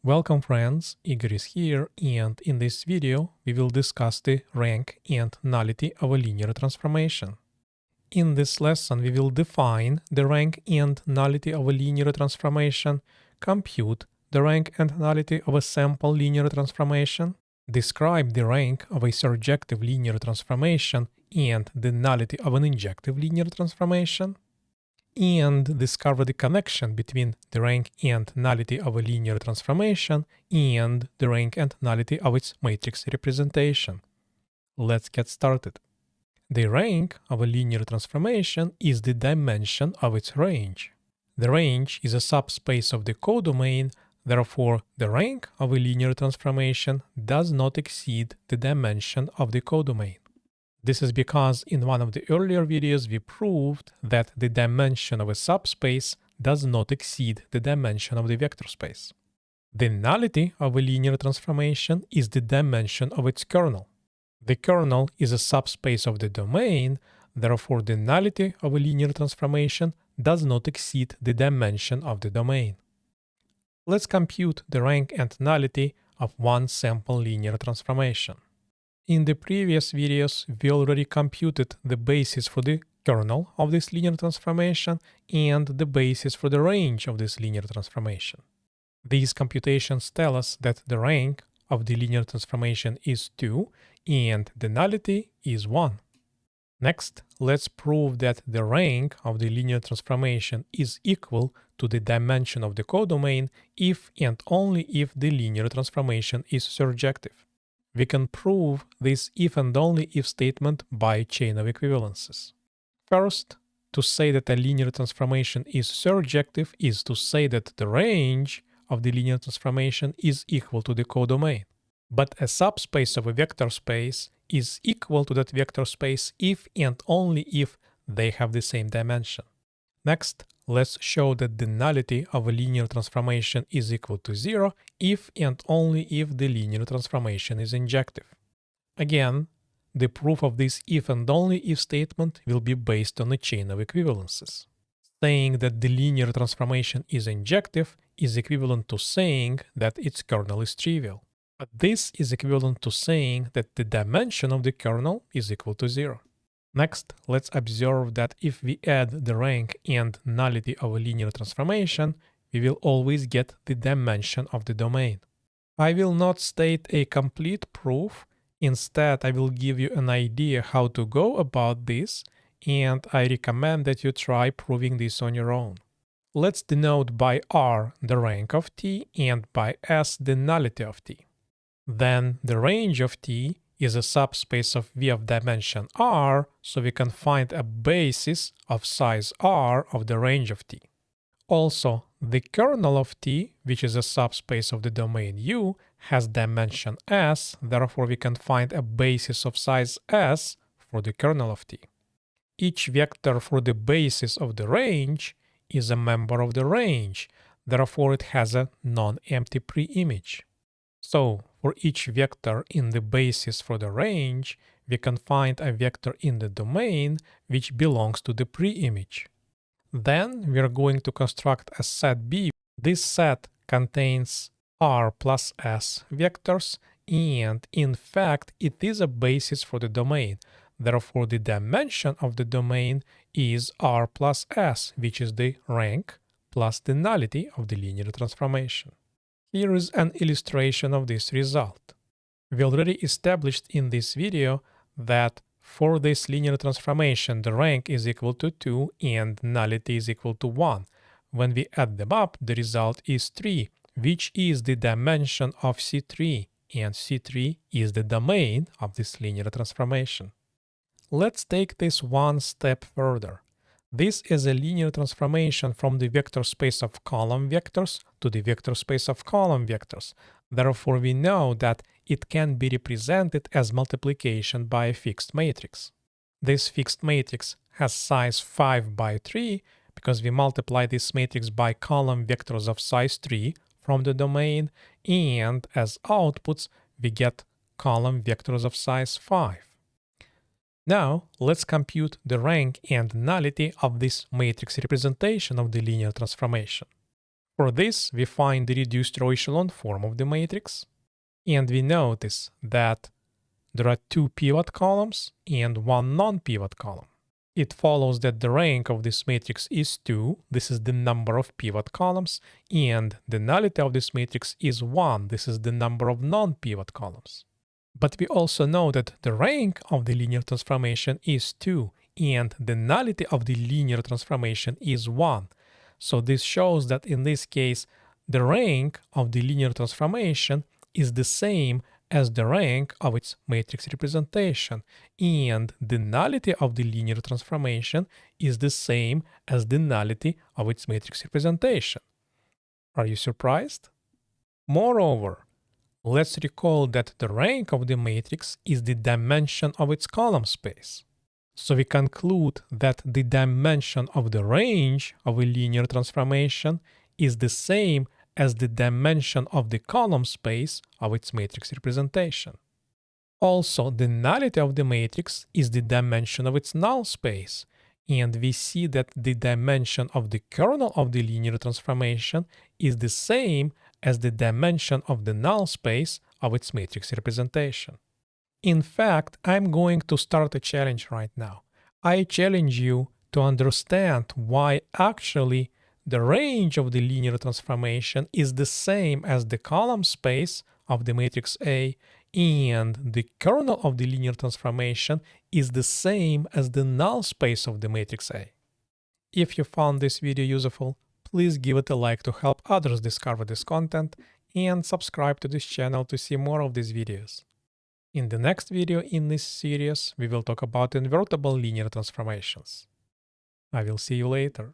Welcome friends, Igor is here, and in this video we will discuss the rank and nullity of a linear transformation. In this lesson we will define the rank and nullity of a linear transformation, compute the rank and nullity of a sample linear transformation, describe the rank of a surjective linear transformation and the nullity of an injective linear transformation, and discover the connection between the rank and nullity of a linear transformation and the rank and nullity of its matrix representation. Let's get started. The rank of a linear transformation is the dimension of its range. The range is a subspace of the codomain, therefore the rank of a linear transformation does not exceed the dimension of the codomain. This is because in one of the earlier videos we proved that the dimension of a subspace does not exceed the dimension of the vector space. The nullity of a linear transformation is the dimension of its kernel. The kernel is a subspace of the domain, therefore the nullity of a linear transformation does not exceed the dimension of the domain. Let's compute the rank and nullity of one sample linear transformation. In the previous videos, we already computed the basis for the kernel of this linear transformation and the basis for the range of this linear transformation. These computations tell us that the rank of the linear transformation is 2 and the nullity is 1. Next, let's prove that the rank of the linear transformation is equal to the dimension of the codomain if and only if the linear transformation is surjective. We can prove this if and only if statement by chain of equivalences. First, to say that a linear transformation is surjective is to say that the range of the linear transformation is equal to the codomain. But a subspace of a vector space is equal to that vector space if and only if they have the same dimension. Next, let's show that the nullity of a linear transformation is equal to 0 if and only if the linear transformation is injective. Again, the proof of this if and only if statement will be based on a chain of equivalences. Saying that the linear transformation is injective is equivalent to saying that its kernel is trivial. But this is equivalent to saying that the dimension of the kernel is equal to 0. Next, let's observe that if we add the rank and nullity of a linear transformation, we will always get the dimension of the domain. I will not state a complete proof. Instead, I will give you an idea how to go about this, and I recommend that you try proving this on your own. Let's denote by R the rank of T and by S the nullity of T. Then the range of T is a subspace of V of dimension R, so we can find a basis of size R of the range of T. Also, the kernel of T, which is a subspace of the domain U, has dimension S, therefore we can find a basis of size S for the kernel of T. Each vector for the basis of the range is a member of the range, therefore it has a non-empty preimage. So, for each vector in the basis for the range, we can find a vector in the domain which belongs to the preimage. Then we are going to construct a set B. This set contains R plus S vectors, and in fact it is a basis for the domain. Therefore the dimension of the domain is R plus S, which is the rank plus the nullity of the linear transformation. Here is an illustration of this result. We already established in this video that for this linear transformation the rank is equal to 2 and nullity is equal to 1. When we add them up, the result is 3, which is the dimension of C3, and C3 is the domain of this linear transformation. Let's take this one step further. This is a linear transformation from the vector space of column vectors to the vector space of column vectors. Therefore, we know that it can be represented as multiplication by a fixed matrix. This fixed matrix has size 5 by 3 because we multiply this matrix by column vectors of size 3 from the domain, and as outputs we get column vectors of size 5. Now, let's compute the rank and nullity of this matrix representation of the linear transformation. For this, we find the reduced row echelon form of the matrix, and we notice that there are two pivot columns and one non-pivot column. It follows that the rank of this matrix is 2, this is the number of pivot columns, and the nullity of this matrix is 1, this is the number of non-pivot columns. But we also know that the rank of the linear transformation is 2, and the nullity of the linear transformation is 1. So this shows that in this case, the rank of the linear transformation is the same as the rank of its matrix representation, and the nullity of the linear transformation is the same as the nullity of its matrix representation. Are you surprised? Moreover, let's recall that the rank of the matrix is the dimension of its column space. So we conclude that the dimension of the range of a linear transformation is the same as the dimension of the column space of its matrix representation. Also, the nullity of the matrix is the dimension of its null space, and we see that the dimension of the kernel of the linear transformation is the same as the dimension of the null space of its matrix representation. In fact, I'm going to start a challenge right now. I challenge you to understand why actually the range of the linear transformation is the same as the column space of the matrix A, and the kernel of the linear transformation is the same as the null space of the matrix A. If you found this video useful, please give it a like to help others discover this content, and subscribe to this channel to see more of these videos. In the next video in this series, we will talk about invertible linear transformations. I will see you later.